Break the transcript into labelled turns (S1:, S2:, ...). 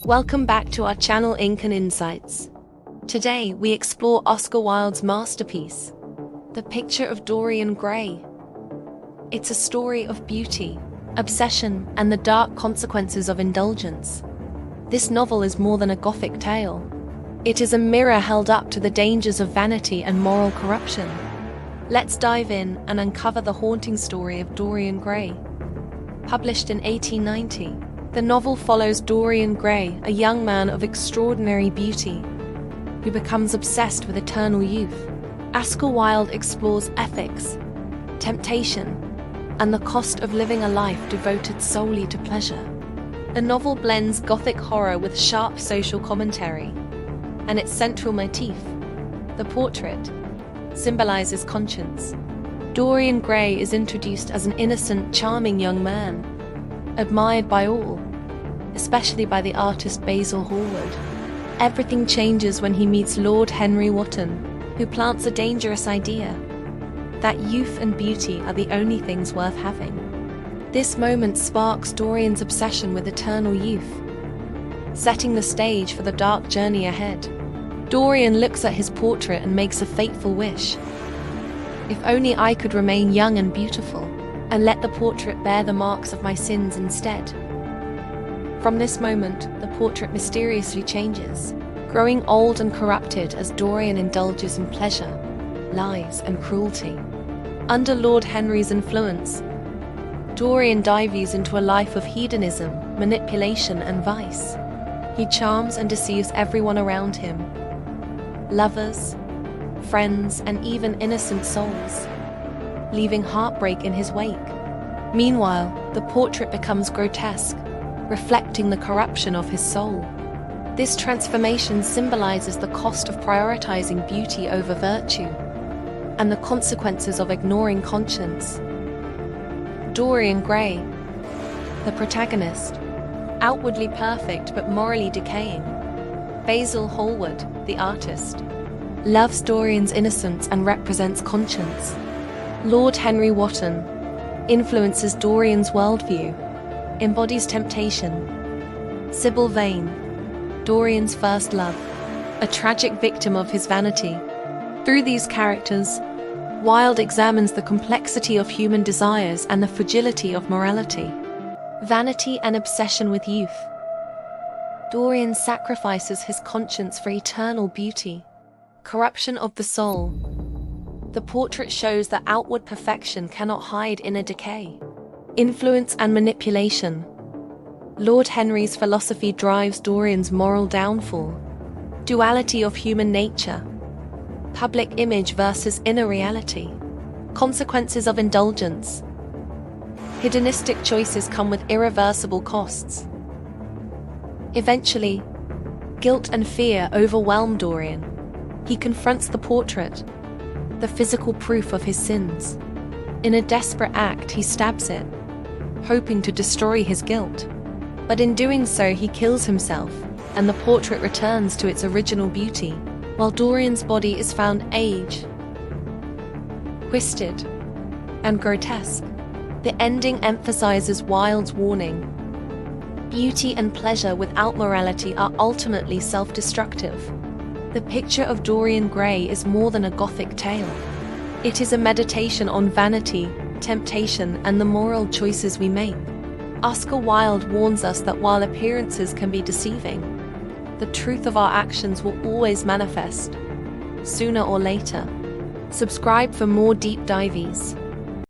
S1: Welcome back to our channel Ink and Insights. Today we explore Oscar Wilde's masterpiece, The Picture of Dorian Gray. It's a story of beauty, obsession, and the dark consequences of indulgence. This novel is more than a Gothic tale. It is a mirror held up to the dangers of vanity and moral corruption. Let's dive in and uncover the haunting story of Dorian Gray. Published in 1890, the novel follows Dorian Gray, a young man of extraordinary beauty, who becomes obsessed with eternal youth. Oscar Wilde explores ethics, temptation, and the cost of living a life devoted solely to pleasure. The novel blends Gothic horror with sharp social commentary, and its central motif, the portrait, symbolizes conscience. Dorian Gray is introduced as an innocent, charming young man, admired by all, especially by the artist Basil Hallward. Everything changes when he meets Lord Henry Wotton, who plants a dangerous idea that youth and beauty are the only things worth having. This moment sparks Dorian's obsession with eternal youth, setting the stage for the dark journey ahead. Dorian looks at his portrait and makes a fateful wish. If only I could remain young and beautiful, and let the portrait bear the marks of my sins instead. From this moment, the portrait mysteriously changes, growing old and corrupted as Dorian indulges in pleasure, lies, and cruelty. Under Lord Henry's influence, Dorian dives into a life of hedonism, manipulation, and vice. He charms and deceives everyone around him, lovers, friends, and even innocent souls, leaving heartbreak in his wake. Meanwhile, the portrait becomes grotesque, reflecting the corruption of his soul. This transformation symbolizes the cost of prioritizing beauty over virtue, and the consequences of ignoring conscience. Dorian Gray, the protagonist, outwardly perfect but morally decaying. Basil Hallward, the artist, loves Dorian's innocence and represents conscience. Lord Henry Wotton influences Dorian's worldview, embodies temptation. Sybil Vane, Dorian's first love, a tragic victim of his vanity. Through these characters, Wilde examines the complexity of human desires and the fragility of morality. Vanity and obsession with youth. Dorian sacrifices his conscience for eternal beauty. Corruption of the soul. The portrait shows that outward perfection cannot hide inner decay. Influence and manipulation. Lord Henry's philosophy drives Dorian's moral downfall. Duality of human nature. Public image versus inner reality. Consequences of indulgence. Hedonistic choices come with irreversible costs. Eventually, guilt and fear overwhelm Dorian. He confronts the portrait, the physical proof of his sins. In a desperate act, he stabs it, hoping to destroy his guilt. But in doing so, he kills himself, and the portrait returns to its original beauty, while Dorian's body is found aged, twisted, and grotesque. The ending emphasizes Wilde's warning. Beauty and pleasure without morality are ultimately self-destructive. The Picture of Dorian Gray is more than a Gothic tale. It is a meditation on vanity, temptation, and the moral choices we make. Oscar Wilde warns us that while appearances can be deceiving, the truth of our actions will always manifest, sooner or later. Subscribe for more deep dives.